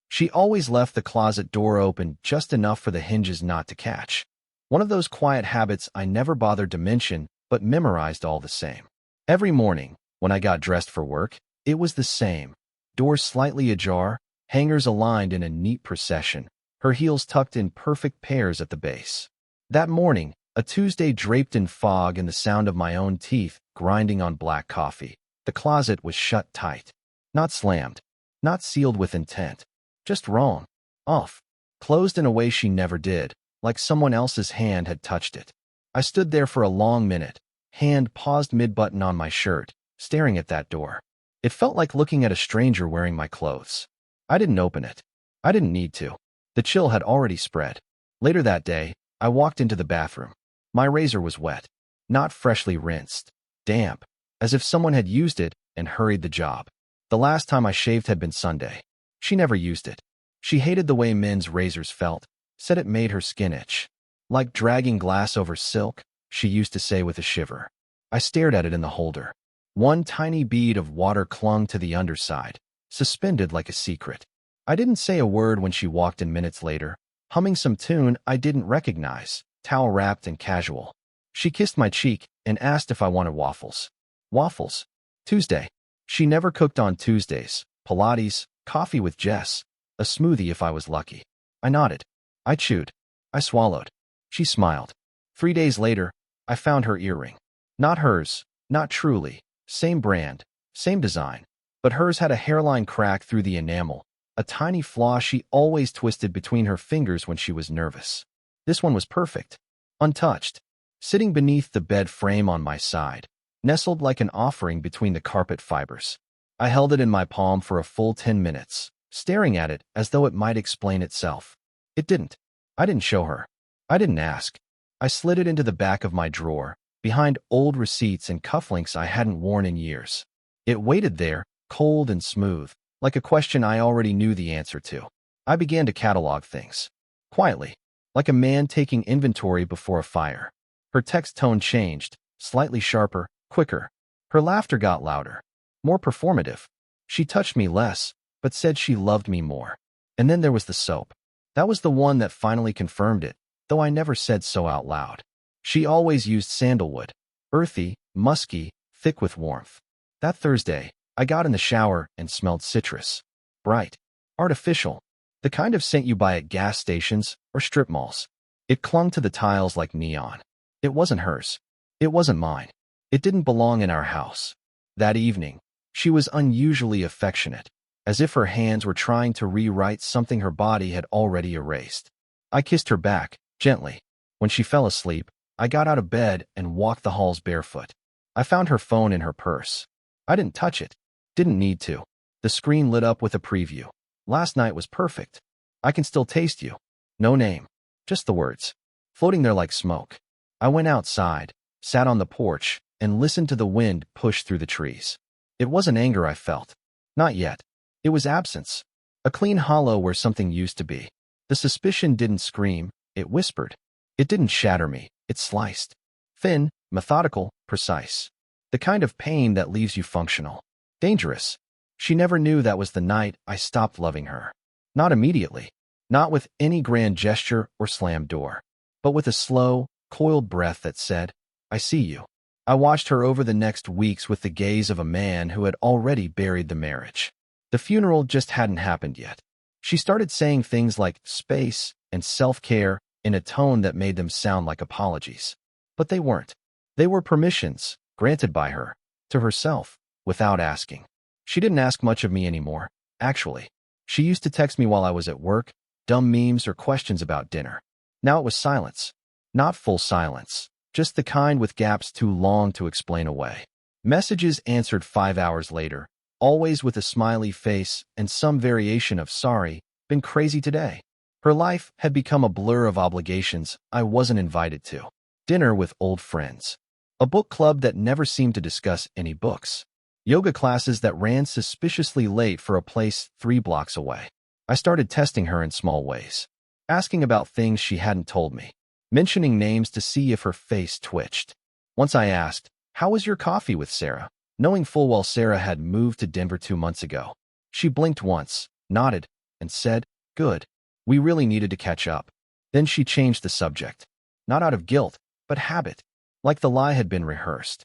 She always left the closet door open just enough for the hinges not to catch. One of those quiet habits I never bothered to mention, but memorized all the same. Every morning, when I got dressed for work, it was the same. Doors slightly ajar, hangers aligned in a neat procession, her heels tucked in perfect pairs at the base. That morning, a Tuesday draped in fog and the sound of my own teeth grinding on black coffee, the closet was shut tight. Not slammed, not sealed with intent, just wrong, off, closed in a way she never did, like someone else's hand had touched it. I stood there for a long minute, hand paused mid-button on my shirt, staring at that door. It felt like looking at a stranger wearing my clothes. I didn't open it. I didn't need to. The chill had already spread. Later that day, I walked into the bathroom. My razor was wet, not freshly rinsed, damp, as if someone had used it and hurried the job. The last time I shaved had been Sunday. She never used it. She hated the way men's razors felt, said it made her skin itch. Like dragging glass over silk, she used to say with a shiver. I stared at it in the holder. One tiny bead of water clung to the underside, suspended like a secret. I didn't say a word when she walked in minutes later, humming some tune I didn't recognize, towel-wrapped and casual. She kissed my cheek and asked if I wanted waffles. Waffles. Tuesday. She never cooked on Tuesdays. Pilates, coffee with Jess, a smoothie if I was lucky. I nodded. I chewed. I swallowed. She smiled. 3 days later, I found her earring. Not hers, not truly. Same brand, same design. But hers had a hairline crack through the enamel, a tiny flaw she always twisted between her fingers when she was nervous. This one was perfect, untouched, sitting beneath the bed frame on my side, nestled like an offering between the carpet fibers. I held it in my palm for a full 10 minutes, staring at it as though it might explain itself. It didn't. I didn't show her. I didn't ask. I slid it into the back of my drawer, behind old receipts and cufflinks I hadn't worn in years. It waited there, cold and smooth, like a question I already knew the answer to. I began to catalog things. Quietly, like a man taking inventory before a fire. Her text tone changed, slightly sharper, quicker. Her laughter got louder, more performative. She touched me less, but said she loved me more. And then there was the soap. That was the one that finally confirmed it, though I never said so out loud. She always used sandalwood, earthy, musky, thick with warmth. That Thursday, I got in the shower and smelled citrus. Bright, artificial, the kind of scent you buy at gas stations or strip malls. It clung to the tiles like neon. It wasn't hers. It wasn't mine. It didn't belong in our house. That evening, she was unusually affectionate, as if her hands were trying to rewrite something her body had already erased. I kissed her back, gently. When she fell asleep, I got out of bed and walked the halls barefoot. I found her phone in her purse. I didn't touch it. Didn't need to. The screen lit up with a preview. Last night was perfect. I can still taste you. No name. Just the words. Floating there like smoke. I went outside, sat on the porch, and listened to the wind push through the trees. It wasn't anger I felt. Not yet. It was absence. A clean hollow where something used to be. The suspicion didn't scream. It whispered. It didn't shatter me. It sliced. Thin, methodical, precise. The kind of pain that leaves you functional. Dangerous. She never knew that was the night I stopped loving her. Not immediately. Not with any grand gesture or slammed door. But with a slow, coiled breath that said, I see you. I watched her over the next weeks with the gaze of a man who had already buried the marriage. The funeral just hadn't happened yet. She started saying things like space and self-care in a tone that made them sound like apologies. But they weren't. They were permissions, granted by her, to herself, without asking. She didn't ask much of me anymore, actually. She used to text me while I was at work, dumb memes or questions about dinner. Now it was silence. Not full silence, just the kind with gaps too long to explain away. Messages answered 5 hours later, always with a smiley face and some variation of sorry, been crazy today. Her life had become a blur of obligations I wasn't invited to. Dinner with old friends. A book club that never seemed to discuss any books. Yoga classes that ran suspiciously late for a place 3 blocks away. I started testing her in small ways. Asking about things she hadn't told me. Mentioning names to see if her face twitched. Once I asked, how was your coffee with Sarah? Knowing full well Sarah had moved to Denver 2 months ago. She blinked once, nodded, and said, "Good. We really needed to catch up." Then she changed the subject. Not out of guilt, but habit, like the lie had been rehearsed.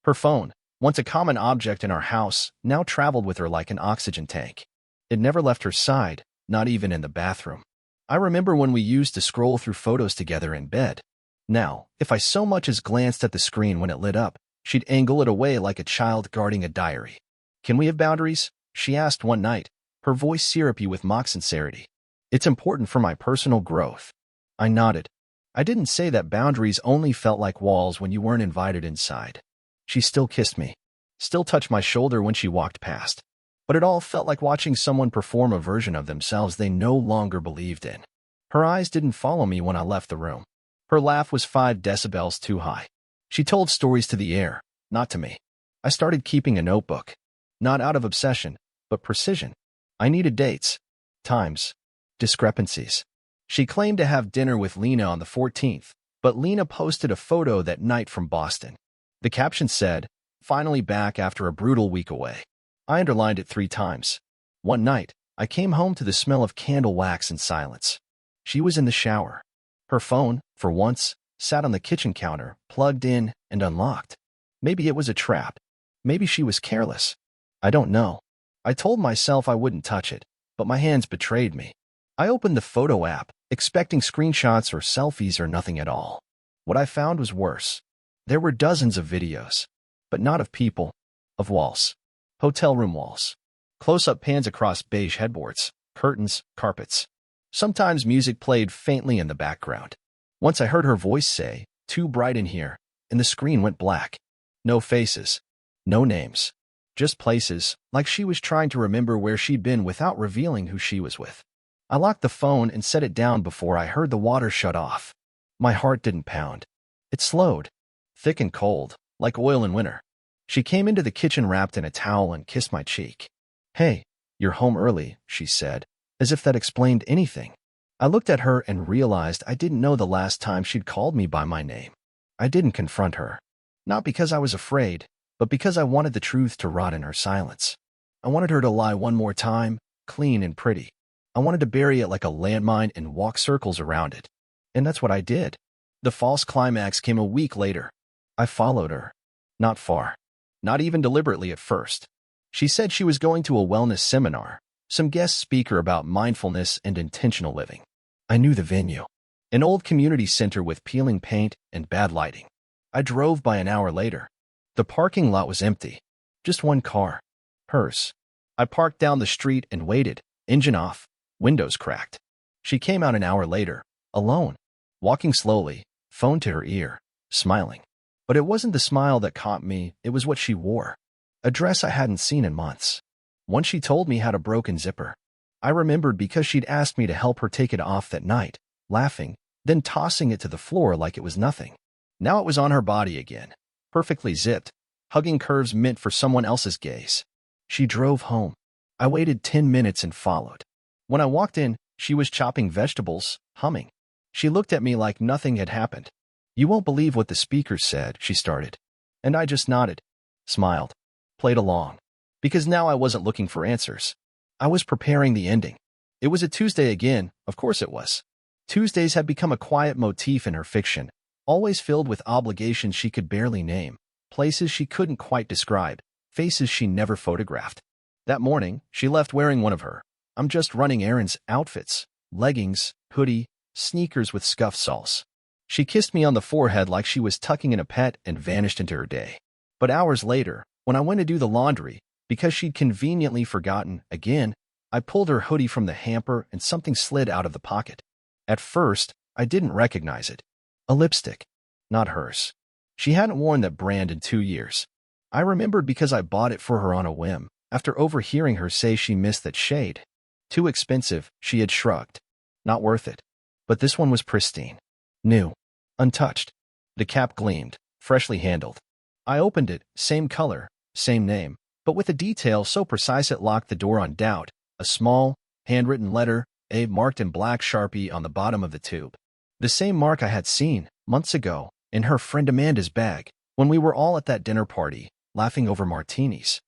Her phone, once a common object in our house, now traveled with her like an oxygen tank. It never left her side, not even in the bathroom. I remember when we used to scroll through photos together in bed. Now, if I so much as glanced at the screen when it lit up, she'd angle it away like a child guarding a diary. "Can we have boundaries?" she asked one night, her voice syrupy with mock sincerity. "It's important for my personal growth." I nodded. I didn't say that boundaries only felt like walls when you weren't invited inside. She still kissed me, still touched my shoulder when she walked past. But it all felt like watching someone perform a version of themselves they no longer believed in. Her eyes didn't follow me when I left the room. Her laugh was 5 decibels too high. She told stories to the air, not to me. I started keeping a notebook. Not out of obsession, but precision. I needed dates, times, discrepancies. She claimed to have dinner with Lena on the 14th, but Lena posted a photo that night from Boston. The caption said, "Finally back after a brutal week away." I underlined it 3 times. One night, I came home to the smell of candle wax and silence. She was in the shower. Her phone, for once, sat on the kitchen counter, plugged in and unlocked. Maybe it was a trap. Maybe she was careless. I don't know. I told myself I wouldn't touch it, but my hands betrayed me. I opened the photo app, expecting screenshots or selfies or nothing at all. What I found was worse. There were dozens of videos, but not of people, of walls. Hotel room walls. Close-up pans across beige headboards, curtains, carpets. Sometimes music played faintly in the background. Once I heard her voice say, "Too bright in here," and the screen went black. No faces. No names. Just places, like she was trying to remember where she'd been without revealing who she was with. I locked the phone and set it down before I heard the water shut off. My heart didn't pound. It slowed. Thick and cold, like oil in winter. She came into the kitchen wrapped in a towel and kissed my cheek. "Hey, you're home early," she said, as if that explained anything. I looked at her and realized I didn't know the last time she'd called me by my name. I didn't confront her. Not because I was afraid, but because I wanted the truth to rot in her silence. I wanted her to lie one more time, clean and pretty. I wanted to bury it like a landmine and walk circles around it. And that's what I did. The false climax came a week later. I followed her. Not far. Not even deliberately at first. She said she was going to a wellness seminar, some guest speaker about mindfulness and intentional living. I knew the venue. An old community center with peeling paint and bad lighting. I drove by an hour later. The parking lot was empty. Just one car. Hers. I parked down the street and waited, engine off, windows cracked. She came out an hour later, alone, walking slowly, phone to her ear, smiling. But it wasn't the smile that caught me, it was what she wore. A dress I hadn't seen in months. One she told me had a broken zipper. I remembered because she'd asked me to help her take it off that night, laughing, then tossing it to the floor like it was nothing. Now it was on her body again, perfectly zipped, hugging curves meant for someone else's gaze. She drove home. I waited 10 minutes and followed. When I walked in, she was chopping vegetables, humming. She looked at me like nothing had happened. "You won't believe what the speaker said," she started. And I just nodded, smiled, played along. Because now I wasn't looking for answers. I was preparing the ending. It was a Tuesday again, of course it was. Tuesdays had become a quiet motif in her fiction, always filled with obligations she could barely name, places she couldn't quite describe, faces she never photographed. That morning, she left wearing one of her "I'm just running errands" outfits, leggings, hoodie, sneakers with scuffed soles. She kissed me on the forehead like she was tucking in a pet and vanished into her day. But hours later, when I went to do the laundry, because she'd conveniently forgotten, again, I pulled her hoodie from the hamper and something slid out of the pocket. At first, I didn't recognize it. A lipstick. Not hers. She hadn't worn that brand in 2 years. I remembered because I bought it for her on a whim, after overhearing her say she missed that shade. Too expensive, she had shrugged. Not worth it. But this one was pristine. New. Untouched. The cap gleamed, freshly handled. I opened it, same color, same name, but with a detail so precise it locked the door on doubt, a small, handwritten letter, A marked in black Sharpie on the bottom of the tube. The same mark I had seen, months ago, in her friend Amanda's bag, when we were all at that dinner party, laughing over martinis.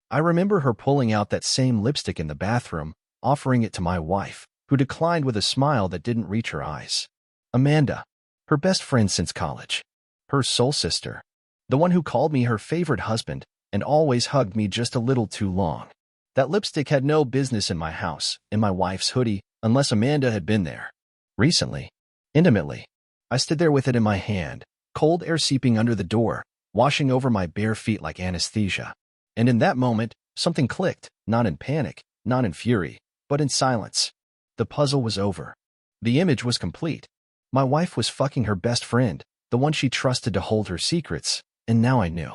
I remember her pulling out that same lipstick in the bathroom, offering it to my wife, who declined with a smile that didn't reach her eyes. Amanda, her best friend since college. Her soul sister. The one who called me her favorite husband and always hugged me just a little too long. That lipstick had no business in my house, in my wife's hoodie, unless Amanda had been there. Recently. Intimately. I stood there with it in my hand, cold air seeping under the door, washing over my bare feet like anesthesia. And in that moment, something clicked, not in panic, not in fury, but in silence. The puzzle was over. The image was complete. My wife was fucking her best friend, the one she trusted to hold her secrets, and now I knew.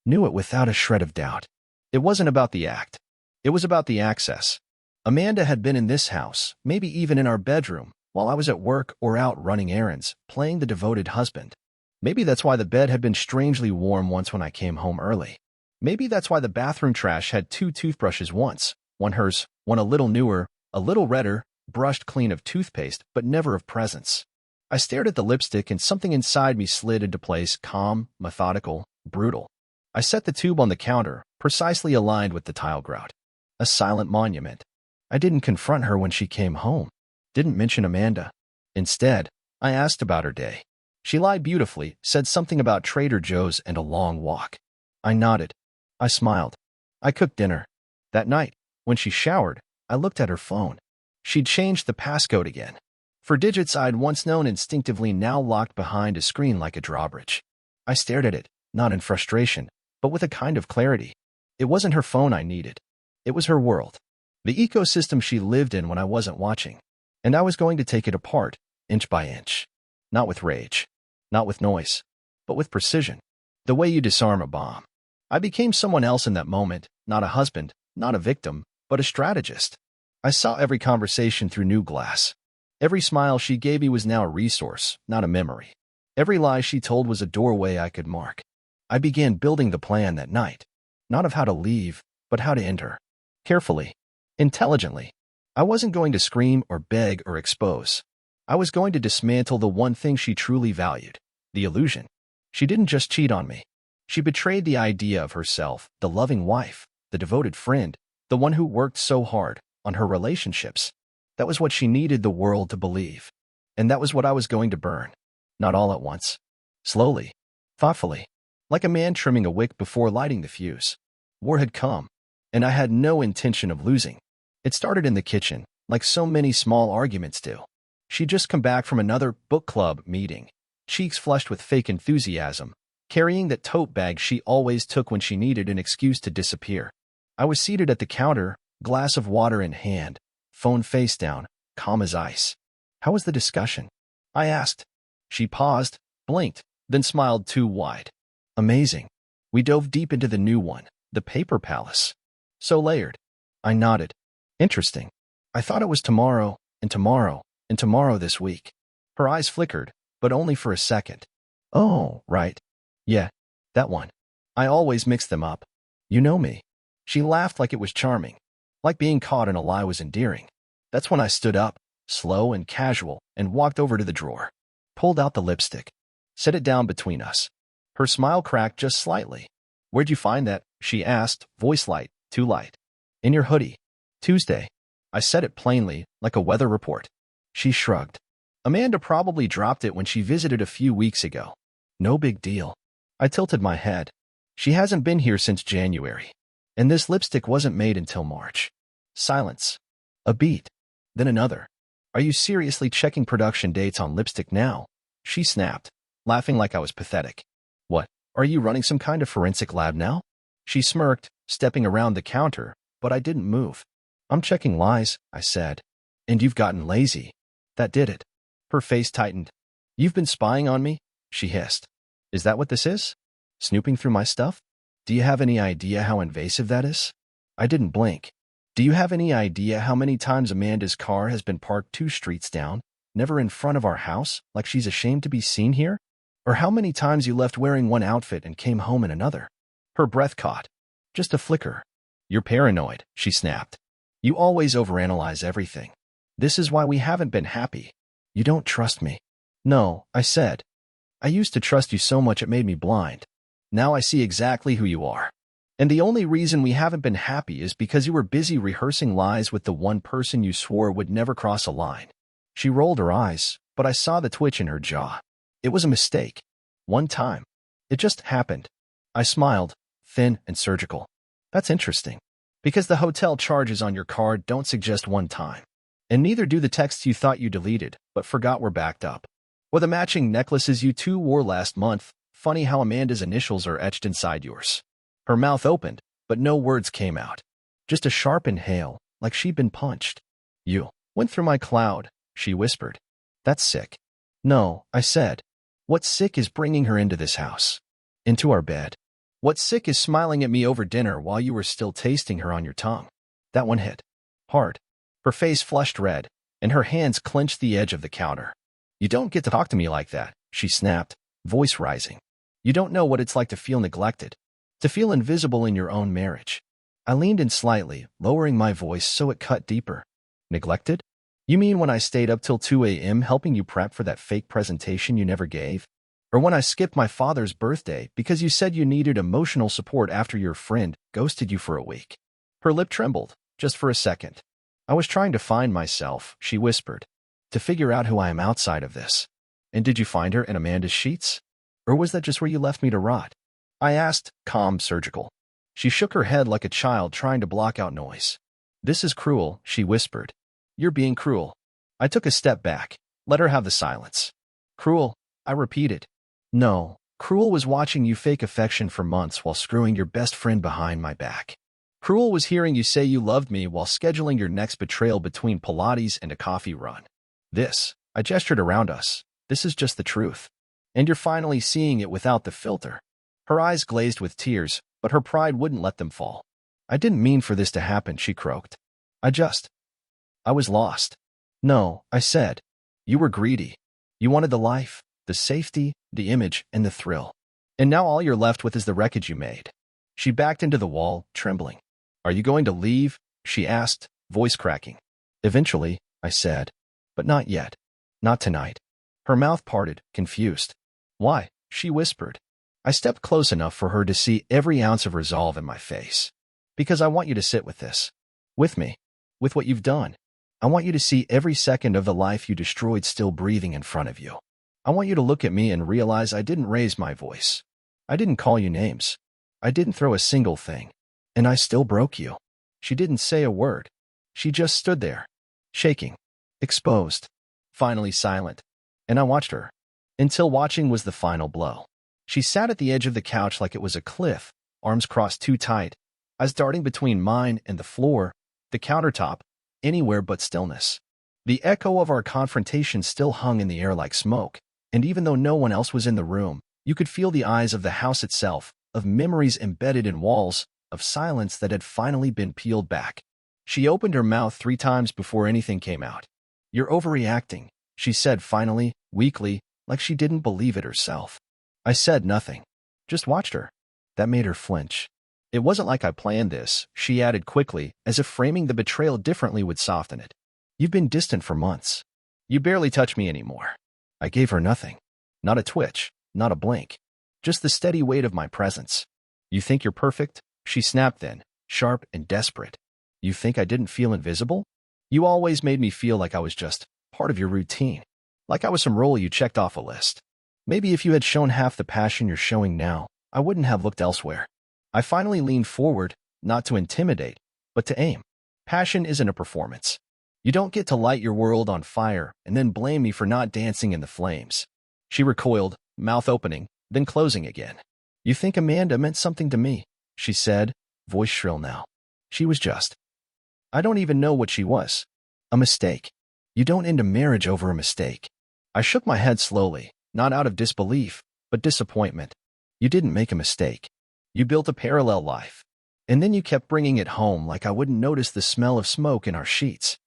Knew it without a shred of doubt. It wasn't about the act. It was about the access. Amanda had been in this house, maybe even in our bedroom, while I was at work or out running errands, playing the devoted husband. Maybe that's why the bed had been strangely warm once when I came home early. Maybe that's why the bathroom trash had 2 toothbrushes once, one hers, one a little newer, a little redder, brushed clean of toothpaste, but never of presence. I stared at the lipstick and something inside me slid into place, calm, methodical, brutal. I set the tube on the counter, precisely aligned with the tile grout. A silent monument. I didn't confront her when she came home. Didn't mention Amanda. Instead, I asked about her day. She lied beautifully, said something about Trader Joe's and a long walk. I nodded. I smiled. I cooked dinner. That night, when she showered, I looked at her phone. She'd changed the passcode again. For digits I'd once known instinctively now locked behind a screen like a drawbridge. I stared at it, not in frustration, but with a kind of clarity. It wasn't her phone I needed. It was her world. The ecosystem she lived in when I wasn't watching. And I was going to take it apart, inch by inch. Not with rage. Not with noise. But with precision. The way you disarm a bomb. I became someone else in that moment, not a husband, not a victim, but a strategist. I saw every conversation through new glass. Every smile she gave me was now a resource, not a memory. Every lie she told was a doorway I could mark. I began building the plan that night. Not of how to leave, but how to enter. Carefully. Intelligently. I wasn't going to scream or beg or expose. I was going to dismantle the one thing she truly valued. The illusion. She didn't just cheat on me. She betrayed the idea of herself, the loving wife, the devoted friend, the one who worked so hard on her relationships. That was what she needed the world to believe. And that was what I was going to burn. Not all at once. Slowly. Thoughtfully. Like a man trimming a wick before lighting the fuse. War had come, and I had no intention of losing. It started in the kitchen, like so many small arguments do. She'd just come back from another book club meeting, cheeks flushed with fake enthusiasm, carrying that tote bag she always took when she needed an excuse to disappear. I was seated at the counter, glass of water in hand, phone face down, calm as ice. How was the discussion? I asked. She paused, blinked, then smiled too wide. Amazing. We dove deep into the new one, the paper palace. So layered. I nodded. Interesting. I thought it was tomorrow, and tomorrow, and tomorrow this week. Her eyes flickered, but only for a second. Oh, right. Yeah, that one. I always mix them up. You know me. She laughed like it was charming. Like being caught in a lie was endearing. That's when I stood up, slow and casual, and walked over to the drawer. Pulled out the lipstick. Set it down between us. Her smile cracked just slightly. Where'd you find that? She asked, voice light, too light. In your hoodie. Tuesday. I said it plainly, like a weather report. She shrugged. Amanda probably dropped it when she visited a few weeks ago. No big deal. I tilted my head. She hasn't been here since January. And this lipstick wasn't made until March. Silence. A beat. Then another. Are you seriously checking production dates on lipstick now? She snapped, laughing like I was pathetic. What, are you running some kind of forensic lab now? She smirked, stepping around the counter, but I didn't move. I'm checking lies, I said. And you've gotten lazy. That did it. Her face tightened. You've been spying on me? She hissed. Is that what this is? Snooping through my stuff? Do you have any idea how invasive that is? I didn't blink. Do you have any idea how many times Amanda's car has been parked 2 streets down, never in front of our house, like she's ashamed to be seen here? Or how many times you left wearing one outfit and came home in another? Her breath caught. Just a flicker. You're paranoid, she snapped. You always overanalyze everything. This is why we haven't been happy. You don't trust me. No, I said. I used to trust you so much it made me blind. Now I see exactly who you are. And the only reason we haven't been happy is because you were busy rehearsing lies with the one person you swore would never cross a line. She rolled her eyes, but I saw the twitch in her jaw. It was a mistake. One time. It just happened. I smiled, thin and surgical. That's interesting. Because the hotel charges on your card don't suggest one time. And neither do the texts you thought you deleted, but forgot were backed up. Or the matching necklaces you two wore last month. Funny how Amanda's initials are etched inside yours. Her mouth opened, but no words came out. Just a sharp inhale, like she'd been punched. You went through my cloud, she whispered. That's sick. No, I said. What's sick is bringing her into this house. Into our bed. What's sick is smiling at me over dinner while you were still tasting her on your tongue. That one hit. Hard. Her face flushed red, and her hands clenched the edge of the counter. You don't get to talk to me like that, she snapped, voice rising. You don't know what it's like to feel neglected. To feel invisible in your own marriage. I leaned in slightly, lowering my voice so it cut deeper. Neglected? You mean when I stayed up till 2 a.m. helping you prep for that fake presentation you never gave? Or when I skipped my father's birthday because you said you needed emotional support after your friend ghosted you for a week? Her lip trembled, just for a second. I was trying to find myself, she whispered. To figure out who I am outside of this. And did you find her in Amanda's sheets? Or was that just where you left me to rot? I asked, calm, surgical. She shook her head like a child trying to block out noise. This is cruel, she whispered. You're being cruel. I took a step back, let her have the silence. Cruel, I repeated. No, cruel was watching you fake affection for months while screwing your best friend behind my back. Cruel was hearing you say you loved me while scheduling your next betrayal between Pilates and a coffee run. This, I gestured around us, this is just the truth. And you're finally seeing it without the filter. Her eyes glazed with tears, but her pride wouldn't let them fall. I didn't mean for this to happen, she croaked. I was lost. No, I said. You were greedy. You wanted the life, the safety, the image, and the thrill. And now all you're left with is the wreckage you made. She backed into the wall, trembling. Are you going to leave? She asked, voice cracking. Eventually, I said. But not yet. Not tonight. Her mouth parted, confused. Why? She whispered. I stepped close enough for her to see every ounce of resolve in my face. Because I want you to sit with this. With me. With what you've done. I want you to see every second of the life you destroyed still breathing in front of you. I want you to look at me and realize I didn't raise my voice. I didn't call you names. I didn't throw a single thing. And I still broke you. She didn't say a word. She just stood there. Shaking. Exposed. Finally silent. And I watched her. Until watching was the final blow. She sat at the edge of the couch like it was a cliff, arms crossed too tight, eyes darting between mine and the floor, the countertop, anywhere but stillness. The echo of our confrontation still hung in the air like smoke, and even though no one else was in the room, you could feel the eyes of the house itself, of memories embedded in walls, of silence that had finally been peeled back. She opened her mouth 3 times before anything came out. You're overreacting, she said finally, weakly, like she didn't believe it herself. I said nothing. Just watched her. That made her flinch. It wasn't like I planned this, she added quickly, as if framing the betrayal differently would soften it. You've been distant for months. You barely touch me anymore. I gave her nothing. Not a twitch, not a blink. Just the steady weight of my presence. You think you're perfect? She snapped then, sharp and desperate. You think I didn't feel invisible? You always made me feel like I was just part of your routine. Like I was some role you checked off a list. Maybe if you had shown half the passion you're showing now, I wouldn't have looked elsewhere. I finally leaned forward, not to intimidate, but to aim. Passion isn't a performance. You don't get to light your world on fire and then blame me for not dancing in the flames. She recoiled, mouth opening, then closing again. You think Amanda meant something to me, she said, voice shrill now. She was just. I don't even know what she was. A mistake. You don't end a marriage over a mistake. I shook my head slowly, not out of disbelief, but disappointment. You didn't make a mistake. You built a parallel life. And then you kept bringing it home like I wouldn't notice the smell of smoke in our sheets.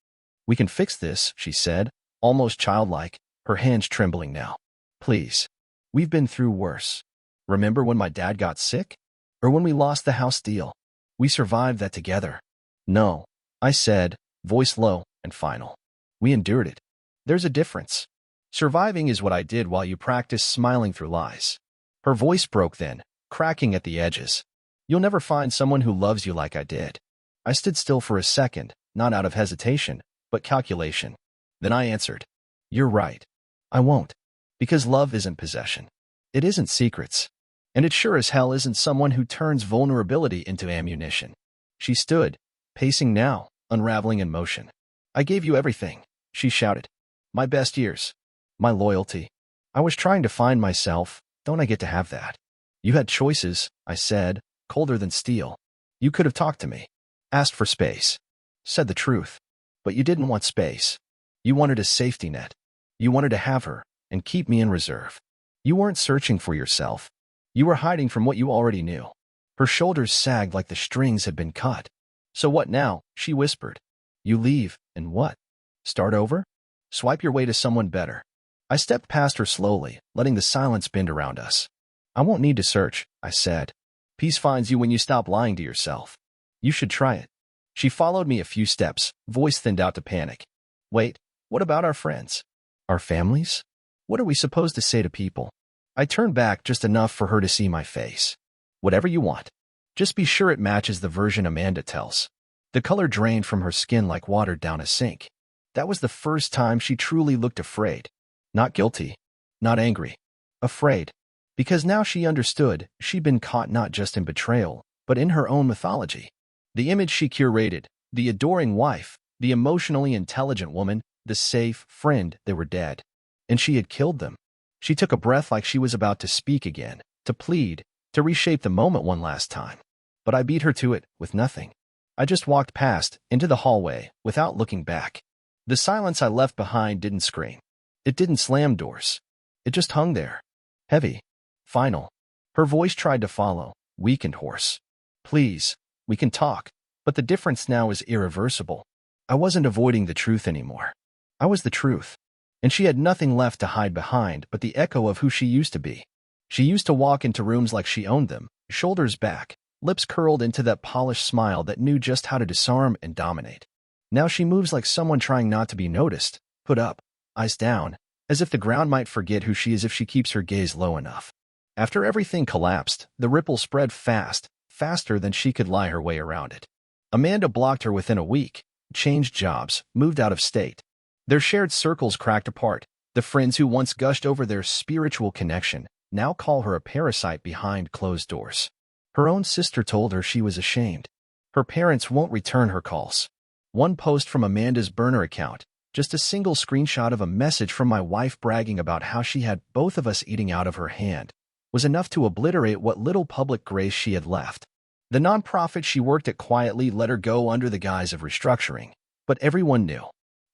We can fix this, she said, almost childlike, her hands trembling now. Please. We've been through worse. Remember when my dad got sick? Or when we lost the house deal? We survived that together. No, I said, voice low and final. We endured it. There's a difference. Surviving is what I did while you practiced smiling through lies. Her voice broke then, cracking at the edges. You'll never find someone who loves you like I did. I stood still for a second, not out of hesitation, but calculation. Then I answered, you're right. I won't. Because love isn't possession. It isn't secrets. And it sure as hell isn't someone who turns vulnerability into ammunition. She stood, pacing now, unraveling in motion. I gave you everything, she shouted. My best years. My loyalty. I was trying to find myself. Don't I get to have that? You had choices, I said, colder than steel. You could have talked to me. Asked for space. Said the truth. But you didn't want space. You wanted a safety net. You wanted to have her, and keep me in reserve. You weren't searching for yourself. You were hiding from what you already knew. Her shoulders sagged like the strings had been cut. So what now? She whispered. You leave, and what? Start over? Swipe your way to someone better. I stepped past her slowly, letting the silence bend around us. I won't need to search, I said. Peace finds you when you stop lying to yourself. You should try it. She followed me a few steps, voice thinned out to panic. Wait, what about our friends? Our families? What are we supposed to say to people? I turned back just enough for her to see my face. Whatever you want. Just be sure it matches the version Amanda tells. The color drained from her skin like water down a sink. That was the first time she truly looked afraid. Not guilty. Not angry. Afraid. Because now she understood she'd been caught not just in betrayal, but in her own mythology. The image she curated, the adoring wife, the emotionally intelligent woman, the safe friend, they were dead. And she had killed them. She took a breath like she was about to speak again, to plead, to reshape the moment one last time. But I beat her to it, with nothing. I just walked past, into the hallway, without looking back. The silence I left behind didn't scream. It didn't slam doors. It just hung there. Heavy. Final. Her voice tried to follow, weak and hoarse. Please, we can talk, but the difference now is irreversible. I wasn't avoiding the truth anymore. I was the truth. And she had nothing left to hide behind but the echo of who she used to be. She used to walk into rooms like she owned them, shoulders back, lips curled into that polished smile that knew just how to disarm and dominate. Now she moves like someone trying not to be noticed, put up, eyes down, as if the ground might forget who she is if she keeps her gaze low enough. After everything collapsed, the ripple spread fast, faster than she could lie her way around it. Amanda blocked her within a week, changed jobs, moved out of state. Their shared circles cracked apart. The friends who once gushed over their spiritual connection now call her a parasite behind closed doors. Her own sister told her she was ashamed. Her parents won't return her calls. One post from Amanda's burner account, just a single screenshot of a message from my wife bragging about how she had both of us eating out of her hand, was enough to obliterate what little public grace she had left. The nonprofit she worked at quietly let her go under the guise of restructuring, but everyone knew.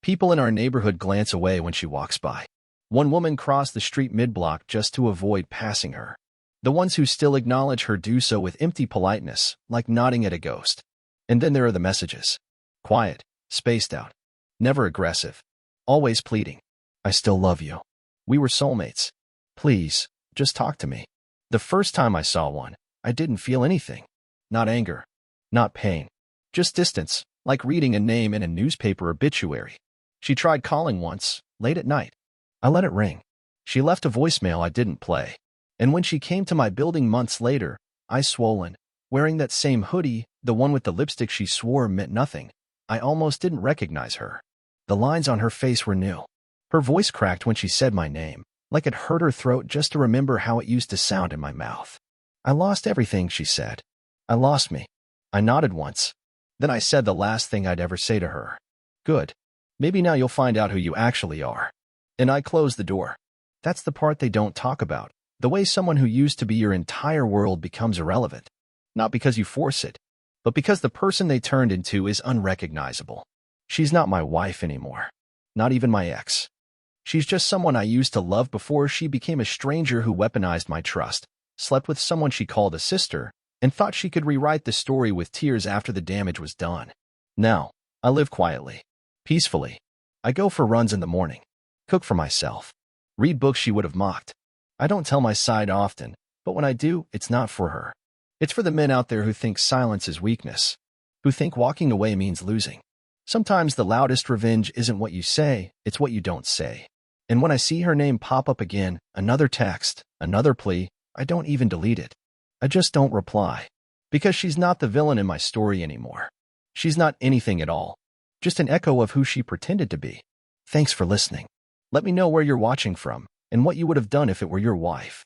People in our neighborhood glance away when she walks by. One woman crossed the street mid-block just to avoid passing her. The ones who still acknowledge her do so with empty politeness, like nodding at a ghost. And then there are the messages. Quiet, spaced out, never aggressive, always pleading. I still love you. We were soulmates. Please, just talk to me. The first time I saw one, I didn't feel anything. Not anger. Not pain. Just distance, like reading a name in a newspaper obituary. She tried calling once, late at night. I let it ring. She left a voicemail I didn't play. And when she came to my building months later, eyes swollen, wearing that same hoodie, the one with the lipstick she swore meant nothing, I almost didn't recognize her. The lines on her face were new. Her voice cracked when she said my name, like it hurt her throat just to remember how it used to sound in my mouth. I lost everything, she said. I lost me. I nodded once. Then I said the last thing I'd ever say to her. Good. Maybe now you'll find out who you actually are. And I closed the door. That's the part they don't talk about. The way someone who used to be your entire world becomes irrelevant. Not because you force it, but because the person they turned into is unrecognizable. She's not my wife anymore. Not even my ex. She's just someone I used to love before she became a stranger who weaponized my trust, slept with someone she called a sister, and thought she could rewrite the story with tears after the damage was done. Now, I live quietly. Peacefully. I go for runs in the morning. Cook for myself. Read books she would have mocked. I don't tell my side often, but when I do, it's not for her. It's for the men out there who think silence is weakness, who think walking away means losing. Sometimes the loudest revenge isn't what you say, it's what you don't say. And when I see her name pop up again, another text, another plea, I don't even delete it. I just don't reply. Because she's not the villain in my story anymore. She's not anything at all. Just an echo of who she pretended to be. Thanks for listening. Let me know where you're watching from and what you would have done if it were your wife.